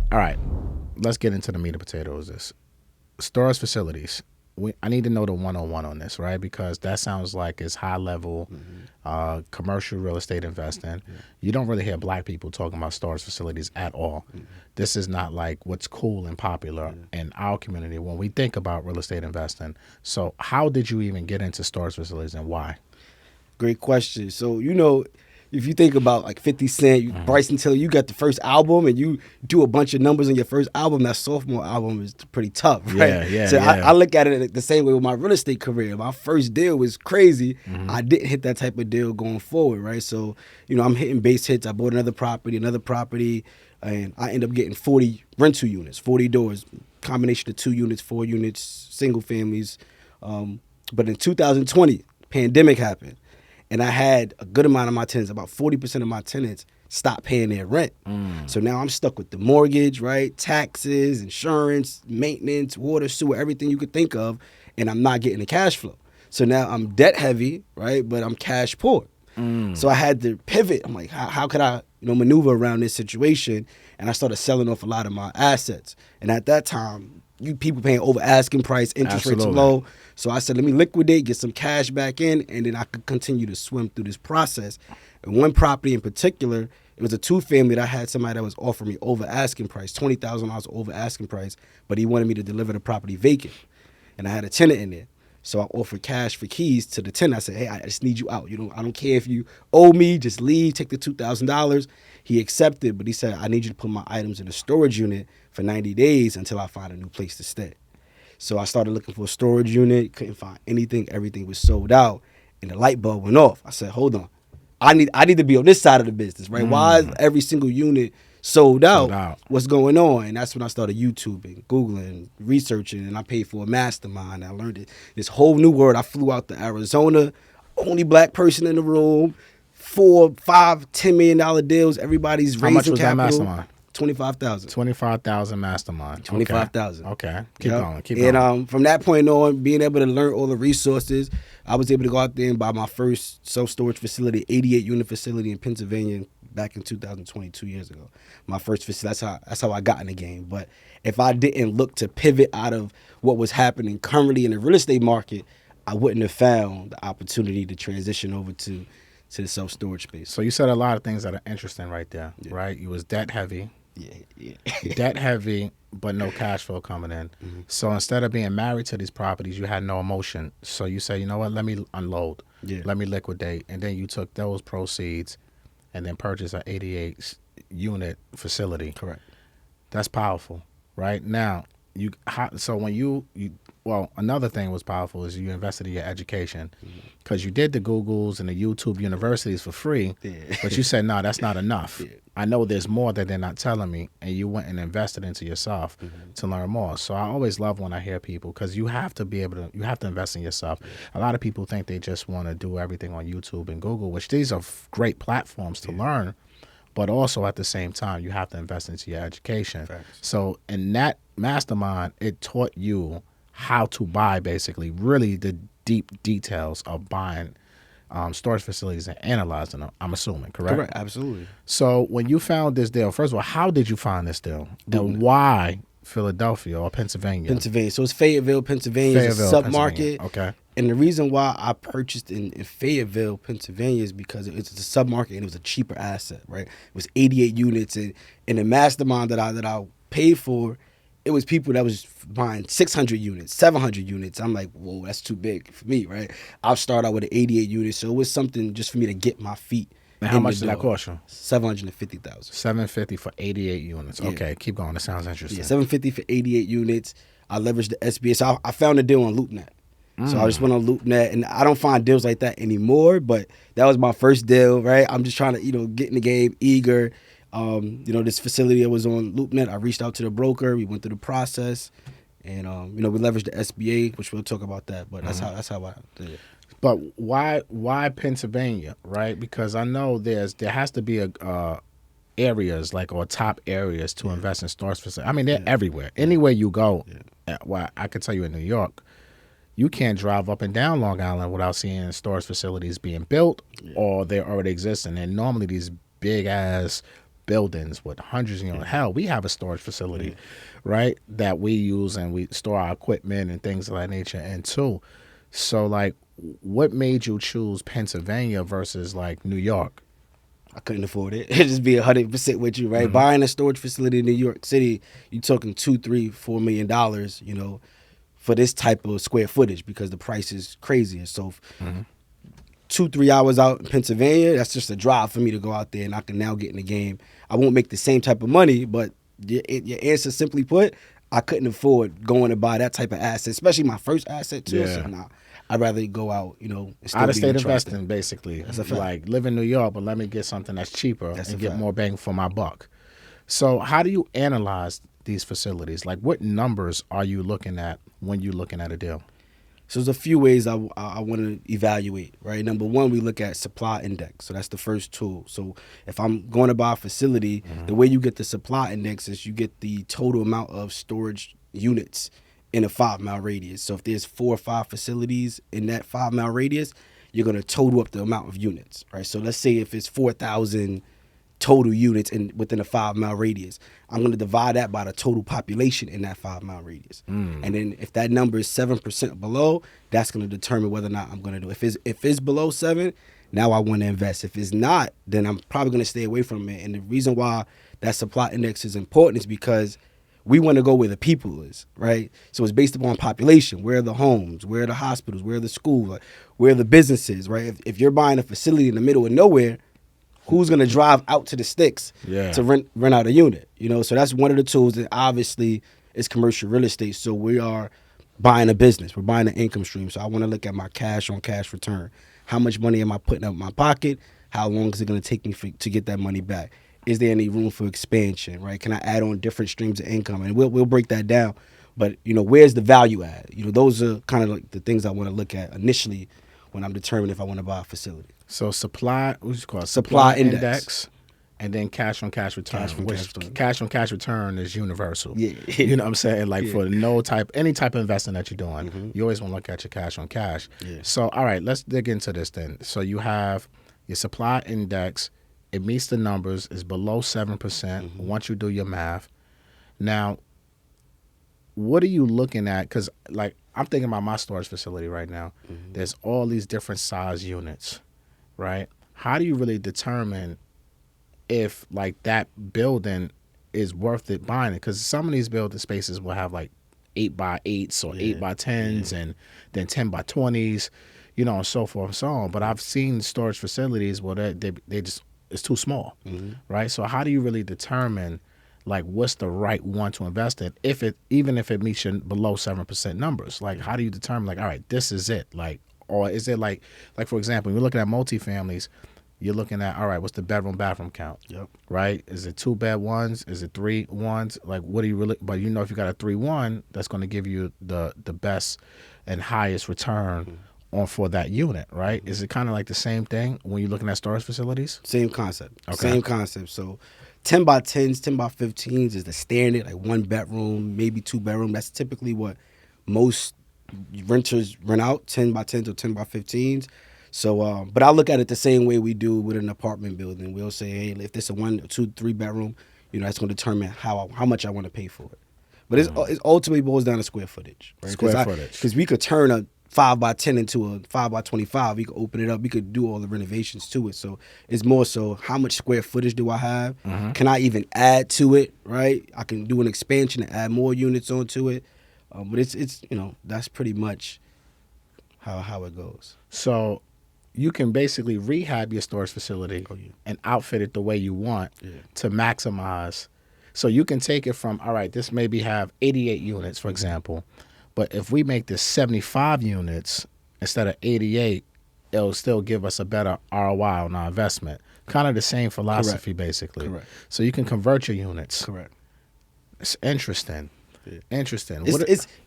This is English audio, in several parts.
All right, let's get into the meat and potatoes of this. Storage facilities. I need to know the 101 on this, right? Because that sounds like it's high level commercial real estate investing. You don't really hear black people talking about storage facilities at all. This is not like what's cool and popular in our community when we think about real estate investing. So, how did you even get into storage facilities and why? Great question. So, if you think about like 50 Cent, Bryson Tiller, you got the first album and you do a bunch of numbers on your first album. That sophomore album is pretty tough, right? Yeah, So yeah. I look at it the same way with my real estate career. My first deal was crazy. I didn't hit that type of deal going forward, right? So, I'm hitting base hits. I bought another property, and I end up getting 40 rental units, 40 doors, combination of 2 units, 4 units, single families. But in 2020, pandemic happened. And I had a good amount of my tenants, about 40% of my tenants, stop paying their rent. So now I'm stuck with the mortgage, right? Taxes, insurance, maintenance, water, sewer, everything you could think of, and I'm not getting the cash flow. So now I'm debt heavy, right? But I'm cash poor. So I had to pivot. I'm like, how could I, maneuver around this situation? And I started selling off a lot of my assets. And at that time, you people paying over asking price, interest rates Absolutely. low. So I said, let me liquidate, get some cash back in, and then I could continue to swim through this process. And one property in particular, it was a 2-family that I had somebody that was offering me over asking price, $20,000 over asking price, but he wanted me to deliver the property vacant. And I had a tenant in there. So I offered cash for keys to the tenant. I said, hey, I just need you out. I don't care if you owe me, just leave, take the $2,000. He accepted, but he said, I need you to put my items in a storage unit for 90 days until I find a new place to stay. So I started looking for a storage unit, couldn't find anything, everything was sold out, and the light bulb went off. I said, hold on. I need to be on this side of the business, right? Why is every single unit sold out? What's going on? And that's when I started YouTubing, Googling, researching, and I paid for a mastermind. I learned this whole new world. I flew out to Arizona, only black person in the room, 4, 5, $10 million deals. Everybody's How much raising was capital. that mastermind? 25,000. 25,000 mastermind. 25,000. Okay. Keep Yep. going. Keep going. And from that point on, being able to learn all the resources, I was able to go out there and buy my first self-storage facility, 88-unit facility in Pennsylvania back in 2020, 2 years ago. My first facility. That's how I got in the game. But if I didn't look to pivot out of what was happening currently in the real estate market, I wouldn't have found the opportunity to transition over to the self-storage space. So you said a lot of things that are interesting right there, right? You was debt heavy. Yeah. Debt heavy, but no cash flow coming in. So instead of being married to these properties, you had no emotion. So you say, you know what, let me unload, let me liquidate. And then you took those proceeds and then purchased an 88-unit facility. Correct. That's powerful, right? Now, so when well, another thing was powerful is you invested in your education because you did the Googles and the YouTube universities for free, but you said, no, that's not enough. I know there's more that they're not telling me, and you went and invested into yourself to learn more. So I always love when I hear people because you have to you have to invest in yourself. A lot of people think they just want to do everything on YouTube and Google, which these are great platforms to learn, but also at the same time, you have to invest into your education. Facts. So in that mastermind, it taught you how to buy, basically, really the deep details of buying storage facilities and analyzing them, I'm assuming, correct? Correct, absolutely. So when you found this deal, first of all, how did you find this deal? And why Philadelphia or Pennsylvania? Pennsylvania. So it's Fayetteville, Pennsylvania. It's a Pennsylvania. submarket. Okay. And the reason why I purchased in Fayetteville, Pennsylvania is because it's a submarket and it was a cheaper asset, right? It was 88 units. And the mastermind that I paid for, it was people that was buying 600 units, 700 units. I'm like, whoa, that's too big for me, right? I'll start out with an 88 units. So it was something just for me to get my feet. And how much did that cost you? $750,000. $750 for 88 units. Yeah. Okay, keep going. That sounds interesting. Yeah, $750 for 88 units. I leveraged the SBA. So I found a deal on LoopNet. So I just went on LoopNet, and I don't find deals like that anymore, but that was my first deal, right? I'm just trying to, get in the game, eager. This facility I was on LoopNet, I reached out to the broker. We went through the process, and, we leveraged the SBA, which we'll talk about that, but that's how I did it. But why Pennsylvania, right? Because I know there has to be areas or top areas to invest in storage facilities. I mean, they're everywhere. Anywhere you go, well, I could tell you in New York, you can't drive up and down Long Island without seeing storage facilities being built or they're already existing. And normally these big ass buildings with hundreds of units. Hell, we have a storage facility, right, that we use and we store our equipment and things of that nature in too. So, like, what made you choose Pennsylvania versus like New York? I couldn't afford it. Just be 100% with you, right? Buying a storage facility in New York City, you're talking $2, $3, $4 million, you know, for this type of square footage because the price is crazy. So 2-3 hours out in Pennsylvania, that's just a drive for me to go out there and I can now get in the game. I won't make the same type of money, but your answer simply put, I couldn't afford going to buy that type of asset, especially my first asset too. Yeah. So nah, I'd rather go out, you know, and still Out of be state trusted. investing, basically. That's a fact. Like, live in New York, but let me get something that's cheaper That's and a get fact. more bang for my buck. So, how do you analyze these facilities? Like, what numbers are you looking at when you're looking at a deal? So there's a few ways I want to evaluate, right? Number one, we look at supply index. So that's the first tool. So if I'm going to buy a facility, the way you get the supply index is you get the total amount of storage units in a 5-mile radius. So if there's 4 or 5 facilities in that 5-mile radius, you're going to total up the amount of units, right? So let's say if it's 4,000 total units within a 5-mile radius, I'm going to divide that by the total population in that 5-mile radius. And then if that number is 7% below, that's going to determine whether or not I'm going to do it. If it's below 7, now I want to invest. If it's not, then I'm probably going to stay away from it. And the reason why that supply index is important is because we want to go where the people is, right? So it's based upon population. Where are the homes? Where are the hospitals? Where are the schools? Like, where are the businesses, right? If you're buying a facility in the middle of nowhere, who's going to drive out to the sticks to rent out a unit? You know, so that's one of the tools that obviously is commercial real estate. So we are buying a business. We're buying an income stream. So I want to look at my cash on cash return. How much money am I putting up in my pocket? How long is it going to take me to get that money back? Is there any room for expansion, right? Can I add on different streams of income? And we'll break that down. But, you know, where's the value add? You know, those are kind of like the things I want to look at initially when I'm determining if I want to buy a facility. So, what's it called? Supply index. And then cash on cash return. Cash on which cash return. cash on cash return is universal. Yeah. You know what I'm saying? Like, Yeah. for any type of investing that you're doing, you always want to look at your cash on cash. Yeah. So, all right, let's dig into this then. So you have your supply index. It meets the numbers. It's below 7% once you do your math. Now, what are you looking at? Because, like, I'm thinking about my storage facility right now. There's all these different size units, right? How do you really determine if, like, that building is worth it buying it? Because some of these building spaces will have, like, 8x8s or 8x10s and then 10x20s, you know, and so forth and so on. But I've seen storage facilities where they just, it's too small, right? So how do you really determine, like, what's the right one to invest in, even if it meets your below 7% numbers? Like, how do you determine, like, all right, this is it? Like, or is it like for example, when you're looking at multifamilies, you're looking at, all right, what's the bedroom bathroom count? Yep. Right? Is it 2-bed ones? Is it 3 ones? Like, what do you really? But you know, if you got a 3-1, that's going to give you the best and highest return on for that unit, right? Is it kind of like the same thing when you're looking at storage facilities? Same concept. Okay. Same concept. So 10x10s, 10x15s is the standard, like 1 bedroom, maybe 2 bedroom. That's typically what most renters rent out, 10x10s or 10x15s. So, but I look at it the same way we do with an apartment building. We'll say, hey, if it's a 1, 2, 3 bedroom, you know, that's going to determine how much I want to pay for it. But it ultimately boils down to square footage. Right? Square footage. Because we could turn a 5x10 into a 5x25. We could open it up. We could do all the renovations to it. So it's more so how much square footage do I have? Can I even add to it? Right? I can do an expansion and add more units onto it. But it's you know, that's pretty much how it goes. So you can basically rehab your storage facility and outfit it the way you want to maximize. So you can take it from, all right, this maybe have 88 units, for example, but if we make this 75 units instead of 88, it'll still give us a better ROI on our investment. Kind of the same philosophy, basically. Correct. So you can convert your units. Correct. It's interesting. Yeah. Interesting.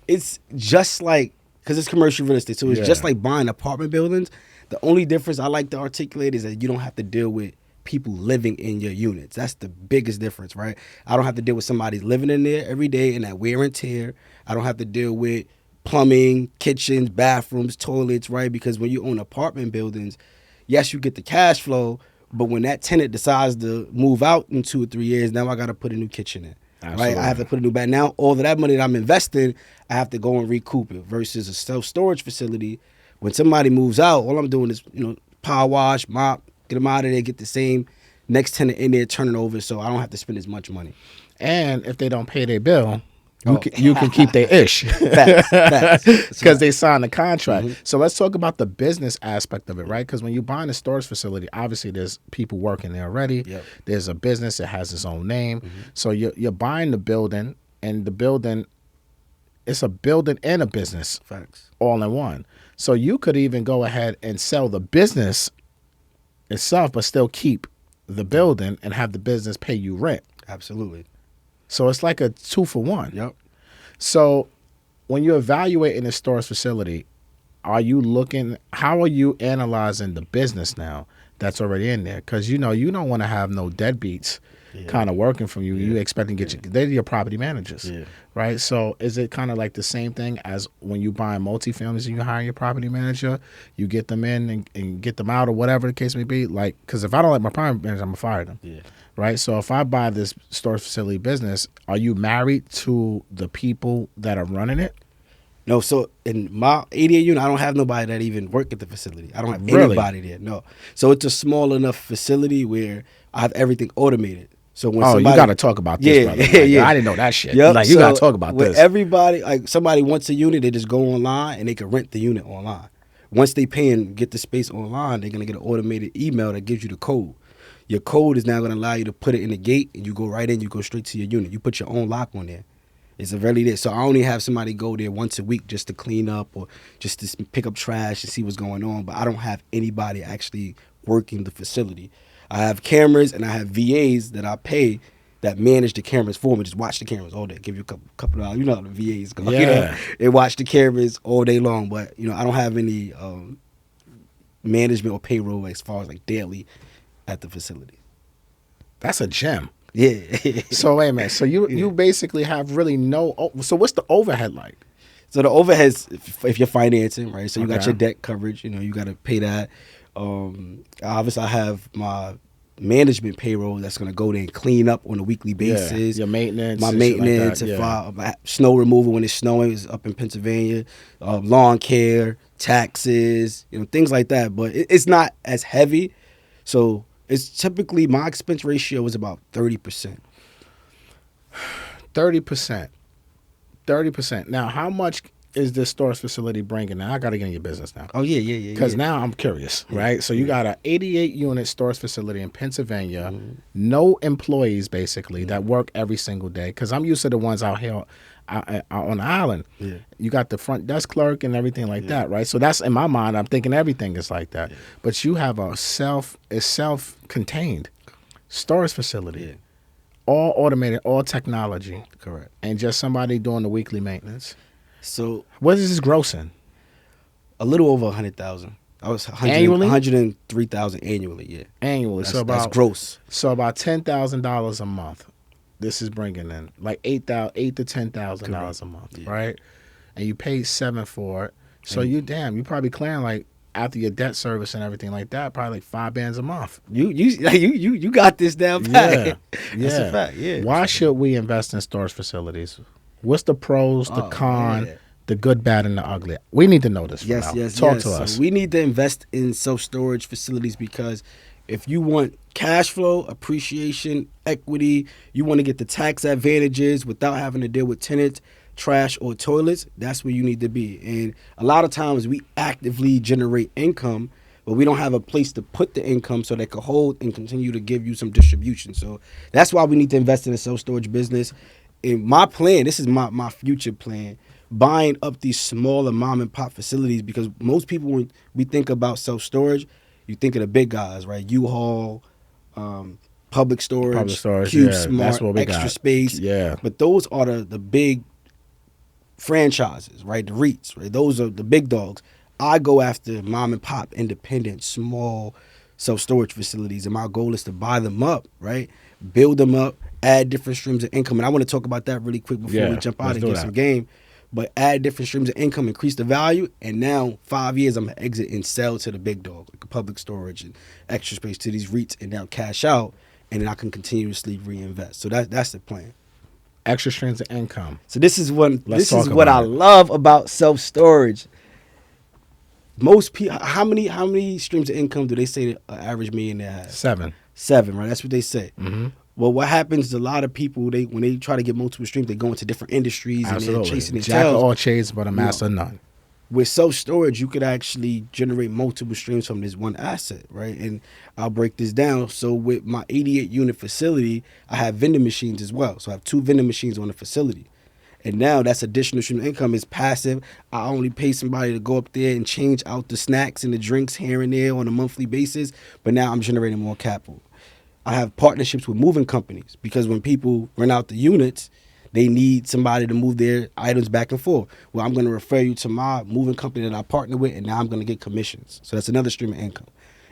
It's just like, because it's commercial real estate, so it's just like buying apartment buildings. The only difference I like to articulate is that you don't have to deal with people living in your units. That's the biggest difference, right? I don't have to deal with somebody living in there every day and that wear and tear. I don't have to deal with plumbing, kitchens, bathrooms, toilets, right? Because when you own apartment buildings, yes, you get the cash flow, But when that tenant decides to move out in 2 or 3 years, now I got to put a new kitchen in. Absolutely. Right? I have to put a new bath. Now, all of that money that I'm investing, I have to go and recoup it. Versus a self-storage facility, when somebody moves out, all I'm doing is, power wash, mop, get them out of there, get the same next tenant in there, turn it over, so I don't have to spend as much money. And if they don't pay their bill, you can keep their ish. Facts. Because they signed the contract. Mm-hmm. So let's talk about the business aspect of it, right? Because when you're buying a storage facility, obviously there's people working there already. Yep. There's a business that has its own name. Mm-hmm. So you're buying the building, and the building, it's a building and a business. Facts. All in one. So you could even go ahead and sell the business itself, but still keep the building and have the business pay you rent. Absolutely. So it's like a 2-for-1. Yep. So when you're evaluating a storage facility, how are you analyzing the business now that's already in there? Because you don't want to have no deadbeats kind of working for you. You expect to get they're your property managers, right? So is it kind of like the same thing as when you buy multifamilies and you hire your property manager, you get them in and get them out or whatever the case may be? Like, because if I don't like my property manager, I'm going to fire them. Yeah. Right? So if I buy this storage facility business, are you married to the people that are running it? No, so in my 88 unit, I don't have nobody that even work at the facility. I don't have anybody there, no. So it's a small enough facility where I have everything automated. So when you got to talk about this, brother. Like, I didn't know that shit. Yep. Like, you got to talk about this. Everybody, like somebody wants a unit, they just go online and they can rent the unit online. Once they pay and get the space online, they're going to get an automated email that gives you the code. Your code is now going to allow you to put it in the gate, and you go right in, you go straight to your unit. You put your own lock on there. It's really there. So I only have somebody go there once a week just to clean up or just to pick up trash and see what's going on. But I don't have anybody actually working the facility. I have cameras and I have VAs that I pay that manage the cameras for me. Just watch the cameras all day. Give you a couple of dollars. You know how the VAs go. Yeah. They watch the cameras all day long. But I don't have any management or payroll as far as like daily at the facility. That's a gem. Yeah. So wait a minute. So you basically have really no. So what's the overhead like? So the overheads, if you're financing, right? So you got your debt coverage. You got to pay that. Obviously, I have my management payroll that's going to go there and clean up on a weekly basis. Your maintenance. My maintenance, my snow removal when it's snowing is up in Pennsylvania. Lawn care, taxes, things like that. But it's not as heavy. So it's typically, my expense ratio is about 30%. 30%. Now, how much is this storage facility bringing? Now, I got to get in your business now. Oh, yeah. Because now I'm curious, right? So you got an 88-unit storage facility in Pennsylvania, no employees, basically, that work every single day. Because I'm used to the ones out here out on the island. Yeah. You got the front desk clerk and everything like that, right? So that's, in my mind, I'm thinking everything is like that. Yeah. But you have a self-contained storage facility. Yeah. All automated, all technology. Correct. And just somebody doing the weekly maintenance. So what is this grossing? A little over 100,000. I was annually? 103,000 annually. Yeah, annually. That's gross. So about $10,000 a month. This is bringing in like $8,000 to $10,000 a month, right? And you pay $7,000 for it. So you probably clearing like, after your debt service and everything like that, probably like $5 a month. You got this down pat. Yeah. That's a fact. Yeah. Why should we invest in storage facilities? What's the pros, the con, the good, bad, and the ugly? We need to know this. Yes. Talk to us. So we need to invest in self-storage facilities because if you want cash flow, appreciation, equity, you want to get the tax advantages without having to deal with tenants, trash, or toilets, that's where you need to be. And a lot of times we actively generate income, but we don't have a place to put the income so they can hold and continue to give you some distribution. So that's why we need to invest in a self-storage business. And my plan, this is my future plan, buying up these smaller mom and pop facilities, because most people, when we think about self-storage, you think of the big guys, right? U-Haul, Public Storage, Cube Smart, Extra Space. Yeah. But those are the big franchises, right? The REITs, right? Those are the big dogs. I go after mom and pop, independent, small self-storage facilities, and my goal is to buy them up, right? Build them up, add different streams of income. And I want to talk about that really quick before we jump out and get some game. but add different streams of income, increase the value, and now 5 years I'm gonna exit and sell to the big dog, like a Public Storage and Extra Space, to these REITs, and now cash out, and then I can continuously reinvest. So that's the plan. Extra streams of income. So this is what Let's this is talk what I about it. love about self storage. Most people, how many streams of income do they say that an average millionaire has? 7. 7, right? That's what they say. Mm-hmm. Well, what happens is a lot of people, when they try to get multiple streams, they go into different industries and they're chasing their Jack of tails. all trades, but a master of none. With self-storage, you could actually generate multiple streams from this one asset, right? And I'll break this down. So with my 88-unit facility, I have vending machines as well. So I have 2 vending machines on the facility. And now that's additional stream of income. Is passive. I only pay somebody to go up there and change out the snacks and the drinks here and there on a monthly basis. But now I'm generating more capital. I have partnerships with moving companies because when people rent out the units, they need somebody to move their items back and forth. Well, I'm going to refer you to my moving company that I partner with, and now I'm going to get commissions. So that's another stream of income.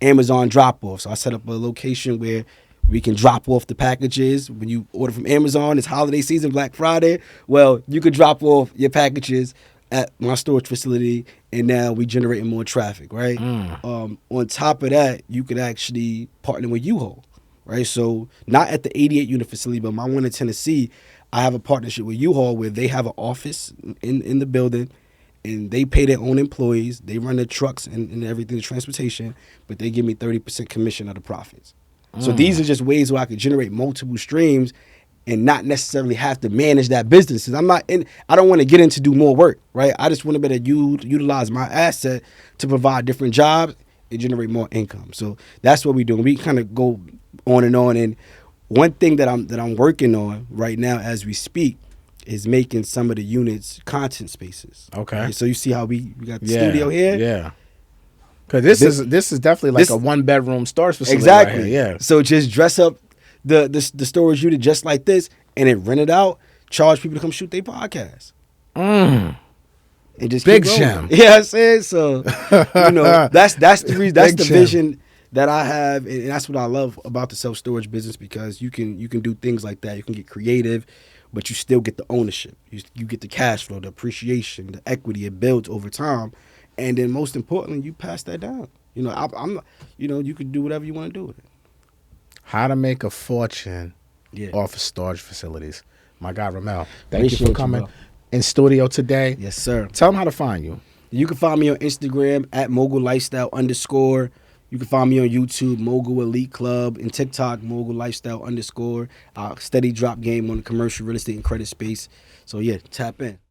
Amazon drop-off. So I set up a location where we can drop off the packages. When you order from Amazon, it's holiday season, Black Friday. Well, you could drop off your packages at my storage facility, and now we generating more traffic, right? On top of that, you could actually partner with U-Haul, right? So not at the 88-unit facility, but my one in Tennessee, I have a partnership with U-Haul where they have an office in the building, and they pay their own employees. They run the trucks and everything, the transportation, but they give me 30% commission of the profits. So these are just ways where I could generate multiple streams and not necessarily have to manage that business. 'Cause I don't want to get in to do more work, right? I just want to better utilize my asset to provide different jobs and generate more income. So that's what we're doing. We kind of go on. And one thing that I'm working on right now as we speak is making some of the units content spaces. Okay. Right? So you see how we got the studio here? Yeah. Because this is definitely like a 1-bedroom storage facility. Exactly. Right here. Yeah. So just dress up the storage unit just like this, and then rent it out. Charge people to come shoot their podcast. And just Big keep gem. going. Yeah, I'm saying so. That's the reason. That's Big the gem. vision that I have, and that's what I love about the self storage business, because you can do things like that. You can get creative, but you still get the ownership. You get the cash flow, the appreciation, the equity. It builds over time, and then most importantly, you pass that down. I'm. You can do whatever you want to do with it. How to make a fortune Yeah. off of storage facilities. My guy, Ramel, thank you Appreciate for you, coming bro. in studio today. Yes, sir. Tell them how to find you. You can find me on Instagram at Mogul Lifestyle _. You can find me on YouTube, Mogul Elite Club, and TikTok, Mogul Lifestyle _. Steady drop game on the commercial real estate and credit space. So yeah, tap in.